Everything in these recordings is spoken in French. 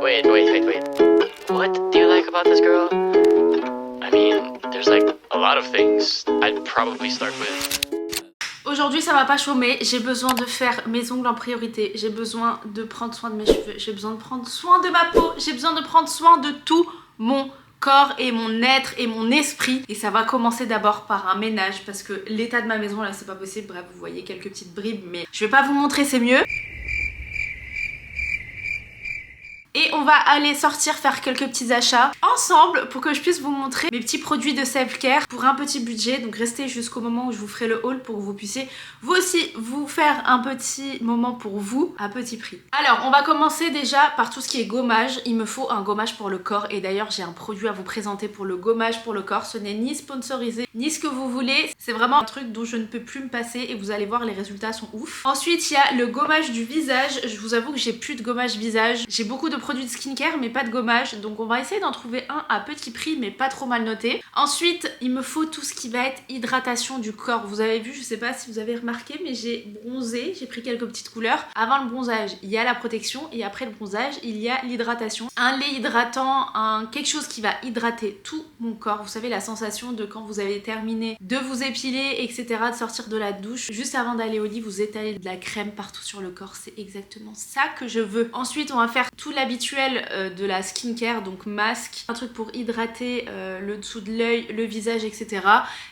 Wait. What do you like about this girl? I mean, there's like a lot of things I'd probably start with. Aujourd'hui ça va pas chômer, j'ai besoin de faire mes ongles en priorité, j'ai besoin de prendre soin de mes cheveux, j'ai besoin de prendre soin de ma peau, j'ai besoin de prendre soin de tout mon corps et mon être et mon esprit. Et ça va commencer d'abord par un ménage parce que l'état de ma maison là c'est pas possible. Bref, vous voyez quelques petites bribes mais je vais pas vous montrer, c'est mieux. Et on va aller sortir faire quelques petits achats ensemble pour que je puisse vous montrer mes petits produits de self-care pour un petit budget. Donc restez jusqu'au moment où je vous ferai le haul pour que vous puissiez vous aussi vous faire un petit moment pour vous à petit prix. Alors on va commencer déjà par tout ce qui est gommage. Il me faut un gommage pour le corps et d'ailleurs j'ai un produit à vous présenter pour le gommage pour le corps. Ce n'est ni sponsorisé ni ce que vous voulez. C'est vraiment un truc dont je ne peux plus me passer et vous allez voir les résultats sont ouf. Ensuite il y a le gommage du visage. Je vous avoue que j'ai plus de gommage visage. J'ai beaucoup de produits de skincare mais pas de gommage, donc on va essayer d'en trouver un à petit prix mais pas trop mal noté. Ensuite il me faut tout ce qui va être hydratation du corps. Vous avez vu, je sais pas si vous avez remarqué mais j'ai bronzé, j'ai pris quelques petites couleurs. Avant le bronzage il y a la protection et après le bronzage il y a l'hydratation. Un lait hydratant, quelque chose qui va hydrater tout mon corps. Vous savez la sensation de quand vous avez terminé de vous épiler etc, de sortir de la douche, juste avant d'aller au lit vous étalez de la crème partout sur le corps. C'est exactement ça que je veux. Ensuite on va faire tout l'habituel de la skincare, donc masque, un truc pour hydrater le dessous de l'œil, le visage etc.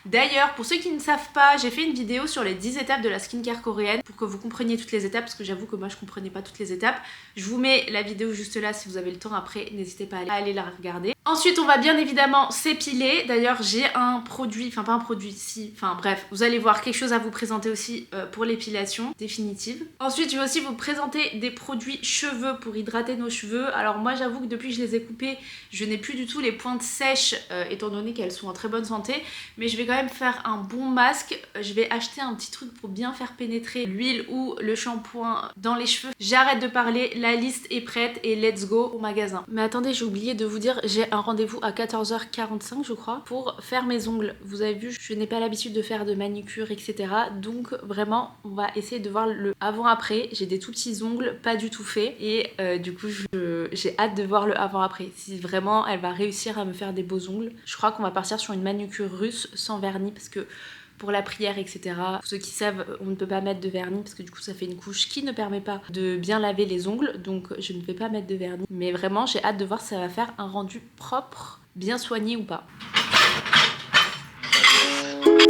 D'ailleurs pour ceux qui ne savent pas, j'ai fait une vidéo sur les 10 étapes de la skincare coréenne pour que vous compreniez toutes les étapes parce que j'avoue que moi je comprenais pas toutes les étapes. Je vous mets la vidéo juste là si vous avez le temps, après n'hésitez pas à aller la regarder. Ensuite on va bien évidemment s'épiler. D'ailleurs j'ai un produit, enfin pas un produit si, enfin bref, vous allez voir quelque chose à vous présenter aussi pour l'épilation définitive. Ensuite je vais aussi vous présenter des produits cheveux pour hydrater nos cheveux. Alors moi j'avoue que depuis que je les ai coupés je n'ai plus du tout les pointes sèches étant donné qu'elles sont en très bonne santé, mais je vais quand même faire un bon masque. Je vais acheter un petit truc pour bien faire pénétrer l'huile ou le shampoing dans les cheveux. J'arrête de parler, la liste est prête et let's go au magasin. Mais attendez, j'ai oublié de vous dire, j'ai un rendez-vous à 14h45 je crois pour faire mes ongles. Vous avez vu, je n'ai pas l'habitude de faire de manicure etc, donc vraiment on va essayer de voir le avant-après. J'ai des tout petits ongles pas du tout faits et du coup j'ai hâte de voir le avant-après. Si vraiment elle va réussir à me faire des beaux ongles, je crois qu'on va partir sur une manucure russe sans vernis parce que pour la prière etc. Pour ceux qui savent, on ne peut pas mettre de vernis parce que du coup ça fait une couche qui ne permet pas de bien laver les ongles, donc je ne vais pas mettre de vernis. Mais vraiment j'ai hâte de voir si ça va faire un rendu propre, bien soigné ou pas.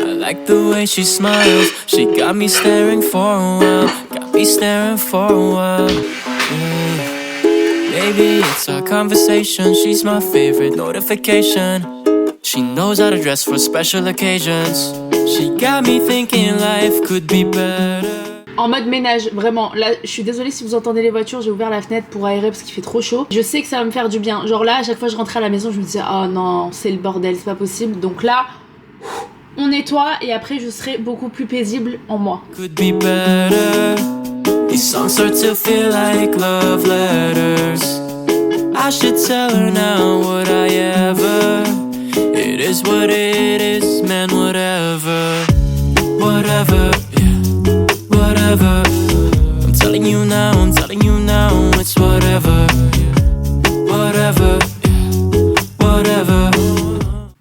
I like the way she smiles. She got me staring for a while. Got me staring for a while. Maybe it's our conversation. She's my favorite notification. She knows how to dress for special occasions. She got me thinking life could be better. En mode ménage, vraiment, là je suis désolée si vous entendez les voitures, j'ai ouvert la fenêtre pour aérer parce qu'il fait trop chaud. Je sais que ça va me faire du bien, genre là à chaque fois que je rentrais à la maison je me disais oh non c'est le bordel, c'est pas possible. Donc là on nettoie et après je serai beaucoup plus paisible en moi. Could be better. These songs start to feel like love letters. I should tell her now, would I ever? It is what it is, man, whatever. Whatever, yeah, whatever. I'm telling you now, it's whatever. Whatever, yeah, whatever.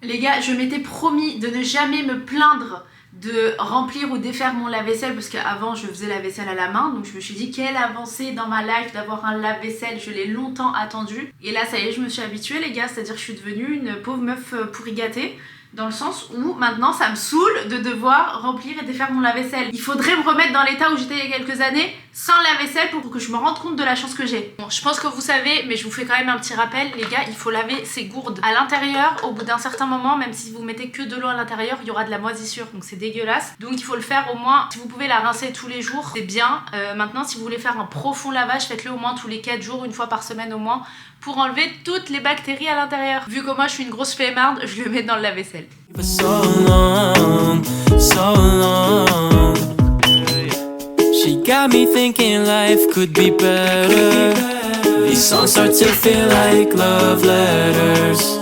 Les gars, je m'étais promis de ne jamais me plaindre de remplir ou défaire mon lave-vaisselle parce qu'avant je faisais la vaisselle à la main, donc je me suis dit quelle avancée dans ma life d'avoir un lave-vaisselle, je l'ai longtemps attendu et là ça y est je me suis habituée les gars, c'est à dire que je suis devenue une pauvre meuf pourri gâtée dans le sens où maintenant ça me saoule de devoir remplir et défaire mon lave-vaisselle. Il faudrait me remettre dans l'état où j'étais il y a quelques années sans lave-vaisselle pour que je me rende compte de la chance que j'ai. Bon, je pense que vous savez, mais je vous fais quand même un petit rappel, les gars, il faut laver ses gourdes. À l'intérieur, au bout d'un certain moment, même si vous mettez que de l'eau à l'intérieur, il y aura de la moisissure, donc c'est dégueulasse. Donc il faut le faire au moins, si vous pouvez la rincer tous les jours, c'est bien. Maintenant, si vous voulez faire un profond lavage, faites-le au moins tous les 4 jours, une fois par semaine au moins, pour enlever toutes les bactéries à l'intérieur. Vu que moi je suis une grosse flemmarde, je le mets dans le lave-vaisselle. For so long, so long. She got me thinking life could be better. These songs start to feel like love letters.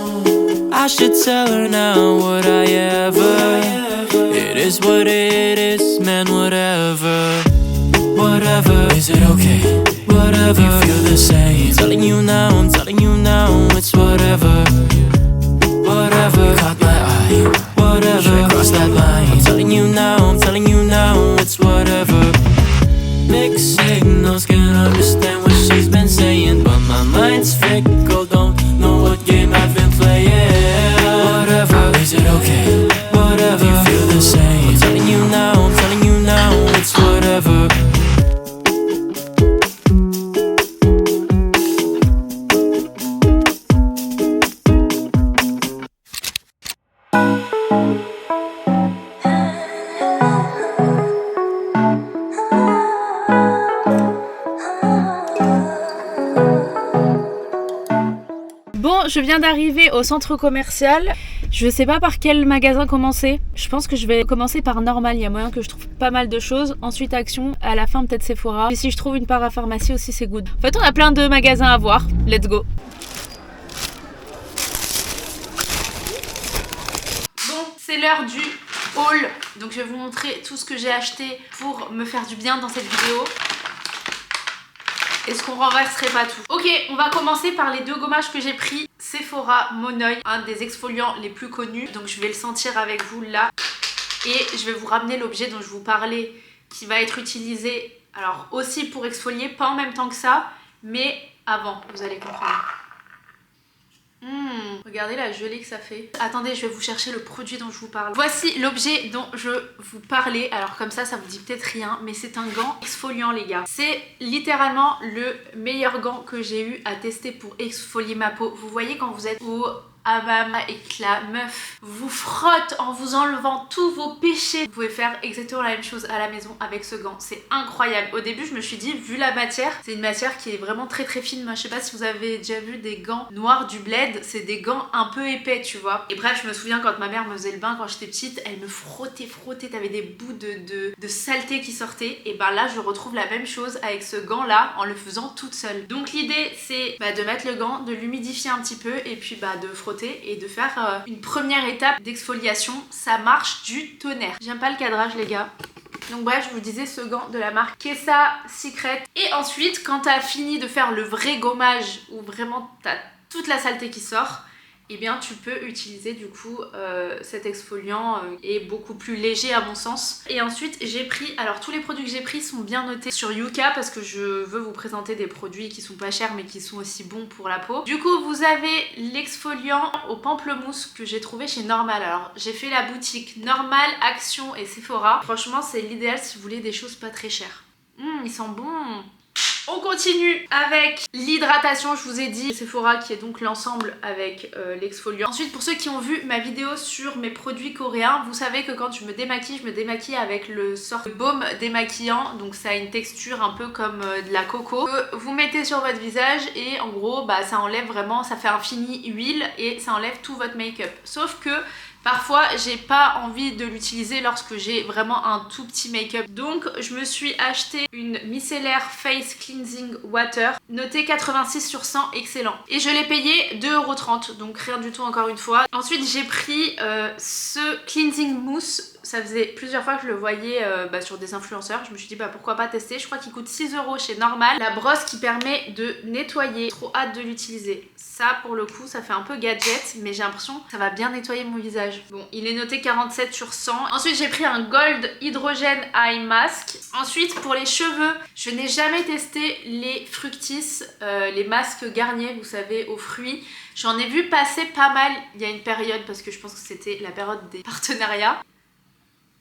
I should tell her now, would I ever? It is what it is, man, whatever. Whatever, is it okay? Whatever, you feel the same. I'm telling you now, telling you now it's whatever. Whatever, caught my eye. Whatever, should I cross that line? I'm telling you now it's whatever. Mixed signals, can't understand what she's been saying, but my mind's fickle, don't know what game I've been playing. Whatever, is it okay? Whatever, do you feel the same? I'm telling you now it's whatever. Bon, je viens d'arriver au centre commercial. Je sais pas par quel magasin commencer. Je pense que je vais commencer par Normal. Il y a moyen que je trouve pas mal de choses. Ensuite Action. À la fin peut-être Sephora. Et si je trouve une parapharmacie aussi, c'est good. En fait, on a plein de magasins à voir. Let's go. Bon, c'est l'heure du haul. Donc je vais vous montrer tout ce que j'ai acheté pour me faire du bien dans cette vidéo. Est-ce qu'on renverserait pas tout? Ok, on va commencer par les deux gommages que j'ai pris. Sephora Monoeil, un des exfoliants les plus connus. Donc je vais le sentir avec vous là. Et je vais vous ramener l'objet dont je vous parlais, qui va être utilisé, alors aussi pour exfolier, pas en même temps que ça, mais avant, vous allez comprendre. Regardez la gelée que ça fait. Attendez, je vais vous chercher le produit dont je vous parle. Voici l'objet dont je vous parlais. Alors comme ça vous dit peut-être rien, mais c'est un gant exfoliant les gars. C'est littéralement le meilleur gant que j'ai eu à tester pour exfolier ma peau. Vous voyez quand vous êtes au hammam et que la meuf vous frotte en vous enlevant tous vos péchés. Vous pouvez faire exactement la même chose à la maison avec ce gant. C'est incroyable. Au début je me suis dit, vu la matière, c'est une matière qui est vraiment très très fine. Moi je sais pas si vous avez déjà vu des gants noirs du Bled. C'est des gants un peu épais tu vois. Et bref, je me souviens quand ma mère me faisait le bain quand j'étais petite, elle me frottait. T'avais des bouts de saleté qui sortaient. Et ben là je retrouve la même chose avec ce gant là en le faisant toute seule. Donc l'idée c'est de mettre le gant, de l'humidifier un petit peu et puis de frotter et de faire une première étape d'exfoliation. Ça marche du tonnerre. J'aime pas le cadrage les gars. Donc bref, je vous disais ce gant de la marque Kessa Secret. Et ensuite, quand t'as fini de faire le vrai gommage où vraiment t'as toute la saleté qui sort, et bien tu peux utiliser du coup cet exfoliant est beaucoup plus léger à mon sens. Et ensuite j'ai pris, alors tous les produits que j'ai pris sont bien notés sur Yuka parce que je veux vous présenter des produits qui sont pas chers mais qui sont aussi bons pour la peau. Du coup vous avez l'exfoliant au pamplemousse que j'ai trouvé chez Normal. Alors j'ai fait la boutique Normal, Action et Sephora. Franchement c'est l'idéal si vous voulez des choses pas très chères. Il sent bon. On continue avec l'hydratation, je vous ai dit, Sephora qui est donc l'ensemble avec l'exfoliant. Ensuite pour ceux qui ont vu ma vidéo sur mes produits coréens, vous savez que quand je me démaquille avec le sort de baume démaquillant. Donc ça a une texture un peu comme de la coco que vous mettez sur votre visage et en gros ça enlève vraiment, ça fait un fini huile et ça enlève tout votre make-up. Sauf que parfois j'ai pas envie de l'utiliser lorsque j'ai vraiment un tout petit make-up. Donc je me suis acheté une micellaire Face Cleansing Water notée 86 sur 100, excellent. Et je l'ai payé 2,30 €, donc rien du tout encore une fois. Ensuite j'ai pris ce cleansing mousse. Ça faisait plusieurs fois que je le voyais sur des influenceurs. Je me suis dit pourquoi pas tester. Je crois qu'il coûte 6 € chez Normal. La brosse qui permet de nettoyer. Trop hâte de l'utiliser. Ça pour le coup ça fait un peu gadget mais j'ai l'impression que ça va bien nettoyer mon visage. Bon, il est noté 47 sur 100. Ensuite j'ai pris un Gold Hydrogen Eye Mask. Ensuite pour les cheveux, je n'ai jamais testé les Fructis, les masques Garnier, vous savez, aux fruits. J'en ai vu passer pas mal il y a une période parce que je pense que c'était la période des partenariats.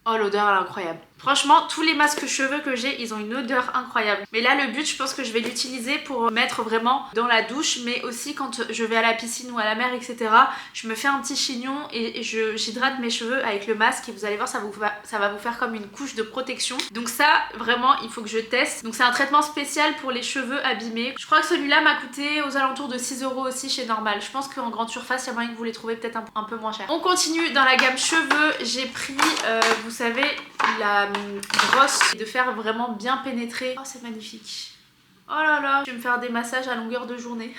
Oh l'odeur elle est incroyable. Franchement tous les masques cheveux que j'ai ils ont une odeur incroyable. Mais là le but je pense que je vais l'utiliser pour mettre vraiment dans la douche. Mais aussi quand je vais à la piscine ou à la mer etc. Je me fais un petit chignon et j'hydrate mes cheveux avec le masque. Et vous allez voir ça va vous faire comme une couche de protection. Donc ça vraiment il faut que je teste. Donc c'est un traitement spécial pour les cheveux abîmés. Je crois que celui-là m'a coûté aux alentours de 6 € aussi chez Normal. Je pense qu'en grande surface il y a moyen que vous les trouvez peut-être un peu moins cher. On continue dans la gamme cheveux. J'ai pris vous savez la brosse de faire vraiment bien pénétrer. Oh c'est magnifique. Oh là là, je vais me faire des massages à longueur de journée.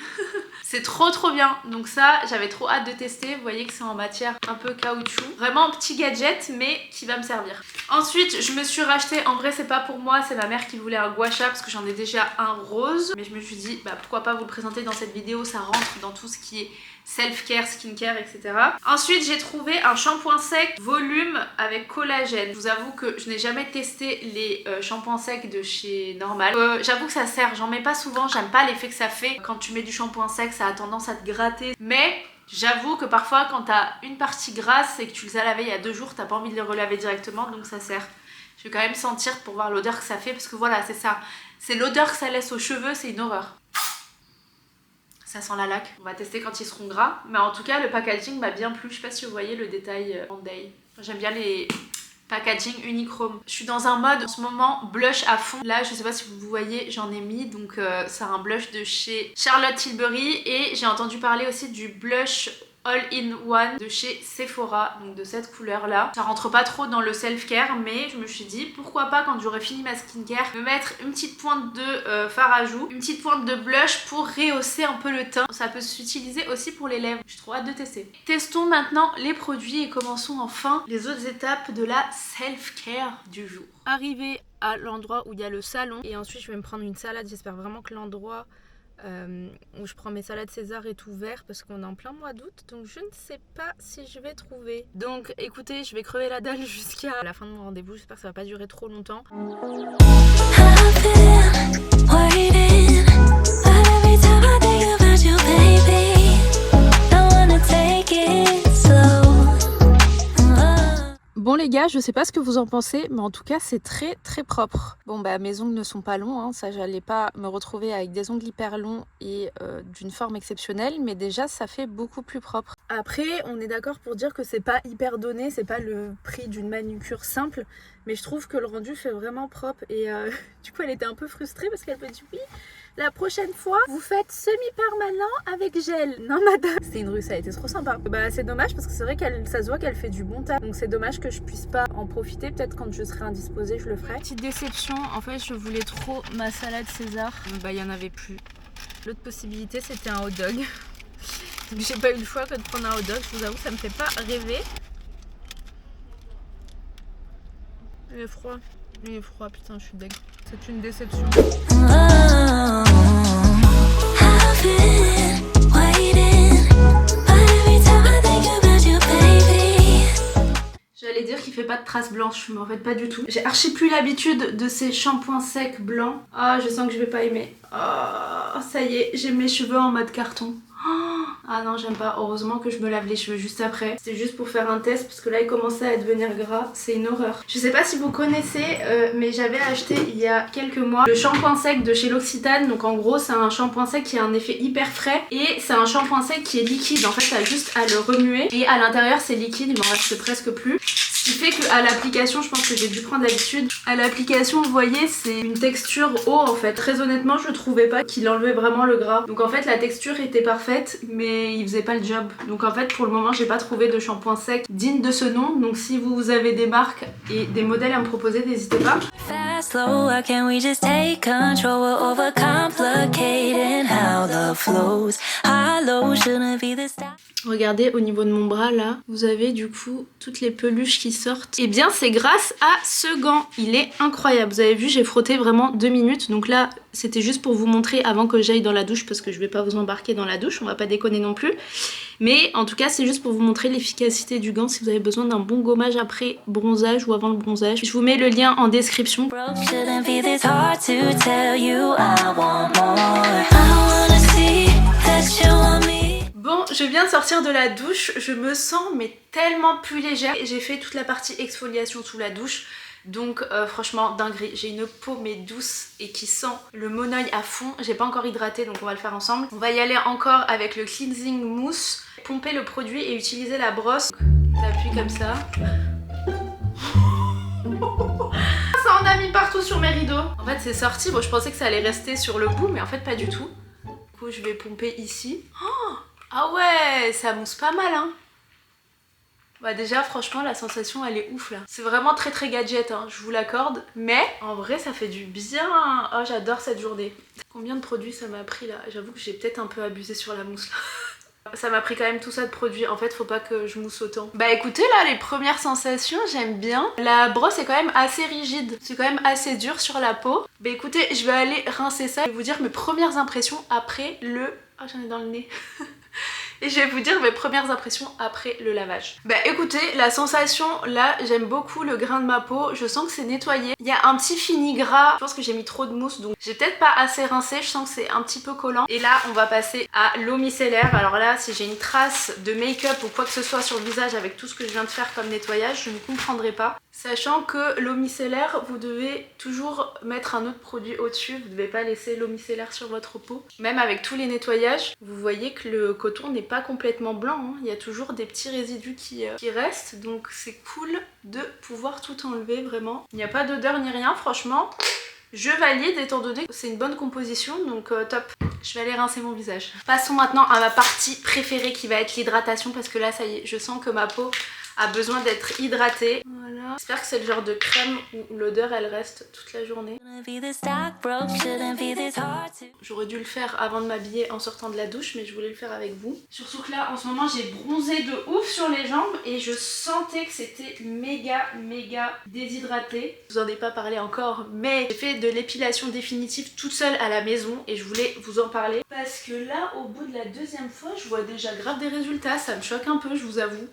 C'est trop bien. Donc ça, j'avais trop hâte de tester. Vous voyez que c'est en matière un peu caoutchouc. Vraiment un petit gadget, mais qui va me servir. Ensuite, je me suis racheté, en vrai c'est pas pour moi, c'est ma mère qui voulait un gua sha parce que j'en ai déjà un rose. Mais je me suis dit, bah pourquoi pas vous le présenter dans cette vidéo, ça rentre dans tout ce qui est self-care, skincare, etc. Ensuite, j'ai trouvé un shampoing sec volume avec collagène. Je vous avoue que je n'ai jamais testé les shampoings secs de chez Normal. J'avoue que ça sert, j'en mets pas souvent, j'aime pas l'effet que ça fait. Quand tu mets du shampoing sec, ça a tendance à te gratter. Mais j'avoue que parfois, quand t'as une partie grasse et que tu les as lavés il y a 2 jours, t'as pas envie de les relaver directement, donc ça sert. Je vais quand même sentir pour voir l'odeur que ça fait, parce que voilà, c'est ça. C'est l'odeur que ça laisse aux cheveux, c'est une horreur. Ça sent la laque. On va tester quand ils seront gras. Mais en tout cas, le packaging m'a bien plu. Je sais pas si vous voyez le détail en day. J'aime bien les packaging unichrome. Je suis dans un mode en ce moment blush à fond. Là, je sais pas si vous voyez, j'en ai mis. Donc, c'est un blush de chez Charlotte Tilbury. Et j'ai entendu parler aussi du blush All-in-One de chez Sephora, donc de cette couleur là. Ça rentre pas trop dans le self-care, mais je me suis dit pourquoi pas quand j'aurai fini ma skincare me mettre une petite pointe de fard à joues, une petite pointe de blush pour rehausser un peu le teint. Ça peut s'utiliser aussi pour les lèvres. J'ai trop hâte de tester. Testons maintenant les produits et commençons enfin les autres étapes de la self-care du jour. Arrivé à l'endroit où il y a le salon et ensuite je vais me prendre une salade. J'espère vraiment que l'endroit où je prends mes salades César est ouvert parce qu'on est en plein mois d'août, donc je ne sais pas si je vais trouver. Donc écoutez, je vais crever la dalle jusqu'à la fin de mon rendez-vous. J'espère que ça va pas durer trop longtemps. Bon les gars, je sais pas ce que vous en pensez, mais en tout cas c'est très propre. Bon bah mes ongles ne sont pas longs, hein, ça j'allais pas me retrouver avec des ongles hyper longs et d'une forme exceptionnelle, mais déjà ça fait beaucoup plus propre. Après on est d'accord pour dire que c'est pas hyper donné, c'est pas le prix d'une manucure simple, mais je trouve que le rendu fait vraiment propre et du coup elle était un peu frustrée parce qu'elle me dit oui, la prochaine fois, vous faites semi-permanent avec gel. Non madame. C'est une rue, ça a été trop sympa. Bah c'est dommage parce que c'est vrai qu'elle, ça se voit qu'elle fait du bon taf. Donc c'est dommage que je puisse pas en profiter. Peut-être quand je serai indisposée, je le ferai. Petite déception, en fait je voulais trop ma salade César. Bah il y en avait plus. L'autre possibilité c'était un hot dog. Donc j'ai pas eu le choix que de prendre un hot dog. Je vous avoue, ça me fait pas rêver. Il est froid. Il est froid, putain, je suis deg. C'est une déception. J'allais dire qu'il fait pas de traces blanches, mais en fait pas du tout. J'ai archi plus l'habitude de ces shampoings secs blancs. Ah, je sens que je vais pas aimer. Oh, ça y est, j'ai mes cheveux en mode carton. Ah non, j'aime pas. Heureusement que je me lave les cheveux juste après. C'était juste pour faire un test parce que là il commençait à devenir gras. C'est une horreur. Je sais pas si vous connaissez, mais j'avais acheté il y a quelques mois le shampoing sec de chez L'Occitane. Donc en gros c'est un shampoing sec qui a un effet hyper frais et c'est un shampoing sec qui est liquide. En fait t'as juste à le remuer et à l'intérieur c'est liquide, il m'en reste presque plus. Ce qui fait qu'à l'application, je pense que j'ai dû prendre l'habitude. À l'application, vous voyez, c'est une texture eau en fait. Très honnêtement, je trouvais pas qu'il enlevait vraiment le gras. Donc en fait, la texture était parfaite, mais il faisait pas le job. Donc en fait, pour le moment, j'ai pas trouvé de shampoing sec digne de ce nom. Donc si vous avez des marques et des modèles à me proposer, n'hésitez pas. Fast, slow, how can we just take control? We're overcomplicating how the flows. Hollow shouldn't be the style. Regardez au niveau de mon bras là, vous avez du coup toutes les peluches qui sortent. Et bien c'est grâce à ce gant, il est incroyable. Vous avez vu, j'ai frotté vraiment 2 minutes. Donc là c'était juste pour vous montrer avant que j'aille dans la douche parce que je vais pas vous embarquer dans la douche, on va pas déconner non plus. Mais en tout cas c'est juste pour vous montrer l'efficacité du gant si vous avez besoin d'un bon gommage après bronzage ou avant le bronzage. Je vous mets le lien en description. Bon, je viens de sortir de la douche, je me sens mais tellement plus légère. J'ai fait toute la partie exfoliation sous la douche, donc franchement dinguerie. J'ai une peau mais douce et qui sent le monoeil à fond. J'ai pas encore hydraté donc on va le faire ensemble. On va y aller encore avec le cleansing mousse. Pomper le produit et utiliser la brosse. T'appuies comme ça. Ça en a mis partout sur mes rideaux. En fait c'est sorti, bon je pensais que ça allait rester sur le bout mais en fait pas du tout. Du coup je vais pomper ici. Oh, ah ouais, ça mousse pas mal hein. Bah déjà franchement la sensation elle est ouf là. C'est vraiment très très gadget hein, je vous l'accorde. Mais en vrai ça fait du bien. Oh j'adore cette journée. Combien de produits ça m'a pris là? J'avoue que j'ai peut-être un peu abusé sur la mousse là. Ça m'a pris quand même tout ça de produits. En fait faut pas que je mousse autant. Bah écoutez là les premières sensations j'aime bien. La brosse est quand même assez rigide. C'est quand même assez dur sur la peau. Bah écoutez je vais aller rincer ça. Je vais vous dire mes premières impressions après le... Oh j'en ai dans le nez. Et je vais vous dire mes premières impressions après le lavage. Bah écoutez, la sensation là, j'aime beaucoup le grain de ma peau. Je sens que c'est nettoyé. Il y a un petit fini gras. Je pense que j'ai mis trop de mousse donc j'ai peut-être pas assez rincé. Je sens que c'est un petit peu collant. Et là, on va passer à l'eau micellaire. Alors là, si j'ai une trace de make-up ou quoi que ce soit sur le visage avec tout ce que je viens de faire comme nettoyage, je ne comprendrai pas. Sachant que l'eau micellaire, vous devez toujours mettre un autre produit au-dessus. Vous ne devez pas laisser l'eau micellaire sur votre peau. Même avec tous les nettoyages, vous voyez que le coton n'est pas complètement blanc. Hein. Il y a toujours des petits résidus qui restent. Donc c'est cool de pouvoir tout enlever vraiment. Il n'y a pas d'odeur ni rien. Franchement, je valide étant donné que c'est une bonne composition. Donc top. Je vais aller rincer mon visage. Passons maintenant à ma partie préférée qui va être l'hydratation. Parce que là, ça y est, je sens que ma peau a besoin d'être hydratée. Voilà. J'espère que c'est le genre de crème où l'odeur elle reste toute la journée. J'aurais dû le faire avant de m'habiller en sortant de la douche mais je voulais le faire avec vous. Surtout que là en ce moment j'ai bronzé de ouf sur les jambes et je sentais que c'était méga déshydraté. Je vous en ai pas parlé encore mais j'ai fait de l'épilation définitive toute seule à la maison et je voulais vous en parler. Parce que là au bout de la deuxième fois je vois déjà grave des résultats, ça me choque un peu je vous avoue.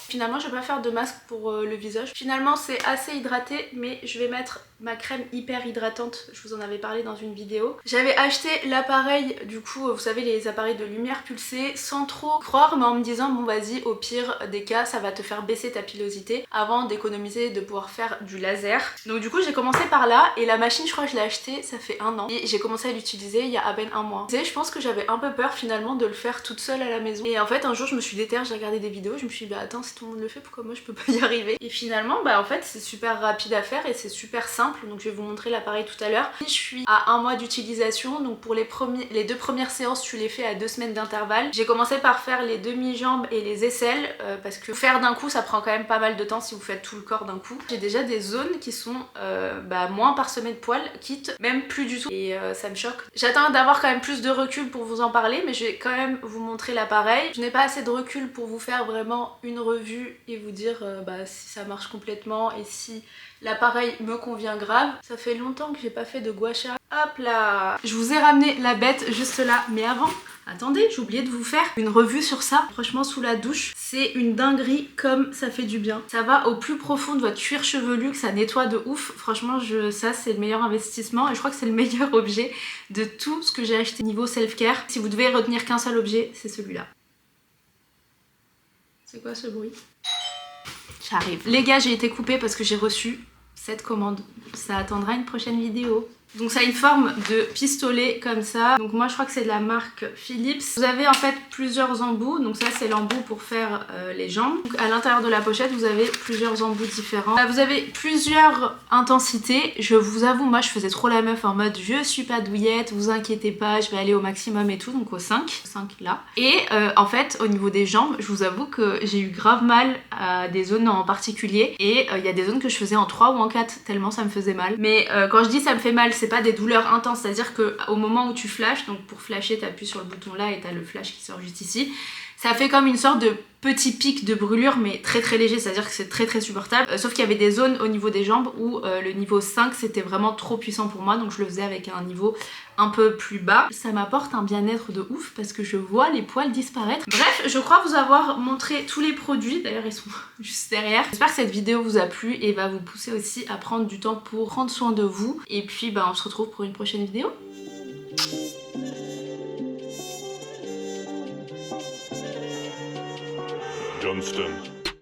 Finalement je vais pas faire de masque pour le visage. Finalement c'est assez hydraté mais je vais mettre ma crème hyper hydratante. Je vous en avais parlé dans une vidéo. J'avais acheté l'appareil du coup vous savez les appareils de lumière pulsée sans trop croire mais en me disant bon vas-y au pire des cas ça va te faire baisser ta pilosité avant d'économiser de pouvoir faire du laser. Donc du coup j'ai commencé par là et la machine je crois que je l'ai achetée ça fait 1 an et j'ai commencé à l'utiliser il y a à peine 1 mois. Je pense que j'avais un peu peur finalement de le faire toute seule à la maison et en fait un jour je me suis déterre, j'ai regardé des vidéos, je me suis dit bah attends tout le monde le fait, pourquoi moi je peux pas y arriver? Et finalement bah en fait c'est super rapide à faire et c'est super simple donc je vais vous montrer l'appareil tout à l'heure. Je suis à 1 mois d'utilisation donc pour les 2 premières séances tu les fais à 2 semaines d'intervalle. J'ai commencé par faire les demi-jambes et les aisselles parce que faire d'un coup ça prend quand même pas mal de temps si vous faites tout le corps d'un coup. J'ai déjà des zones qui sont moins parsemées de poils, quitte même plus du tout et ça me choque. J'attends d'avoir quand même plus de recul pour vous en parler mais je vais quand même vous montrer l'appareil. Je n'ai pas assez de recul pour vous faire vraiment une revue et vous dire si ça marche complètement et si l'appareil me convient grave. Ça fait longtemps que j'ai pas fait de gua sha. Hop là, je vous ai ramené la bête juste là mais avant attendez, j'ai oublié de vous faire une revue sur ça. Franchement sous la douche c'est une dinguerie comme ça fait du bien. Ça va au plus profond de votre cuir chevelu, que ça nettoie de ouf. Franchement ça c'est le meilleur investissement et je crois que c'est le meilleur objet de tout ce que j'ai acheté niveau self-care. Si vous devez retenir qu'un seul objet c'est celui-là. C'est quoi ce bruit? J'arrive. Les gars, j'ai été coupée parce que j'ai reçu cette commande. Ça attendra une prochaine vidéo. Donc ça a une forme de pistolet comme ça. Donc moi je crois que c'est de la marque Philips. Vous avez en fait plusieurs embouts. Donc ça c'est l'embout pour faire les jambes. Donc à l'intérieur de la pochette vous avez plusieurs embouts différents. Là, vous avez plusieurs intensités. Je vous avoue moi je faisais trop la meuf en mode je suis pas douillette, vous inquiétez pas, je vais aller au maximum et tout. Donc au 5 là. Et en fait au niveau des jambes je vous avoue que j'ai eu grave mal à des zones en particulier. Et il y a des zones que je faisais en 3 ou en 4 tellement ça me faisait mal. Mais quand je dis ça me fait mal c'est pas des douleurs intenses, c'est à dire qu'au moment où tu flashes, donc pour flasher t'appuies sur le bouton là et t'as le flash qui sort juste ici, ça fait comme une sorte de petit pic de brûlure mais très léger, c'est à dire que c'est très supportable, sauf qu'il y avait des zones au niveau des jambes où le niveau 5 c'était vraiment trop puissant pour moi donc je le faisais avec un niveau un peu plus bas. Ça m'apporte un bien-être de ouf parce que je vois les poils disparaître. Bref, je crois vous avoir montré tous les produits, d'ailleurs ils sont juste derrière. J'espère que cette vidéo vous a plu et va vous pousser aussi à prendre du temps pour prendre soin de vous et puis on se retrouve pour une prochaine vidéo. Johnston.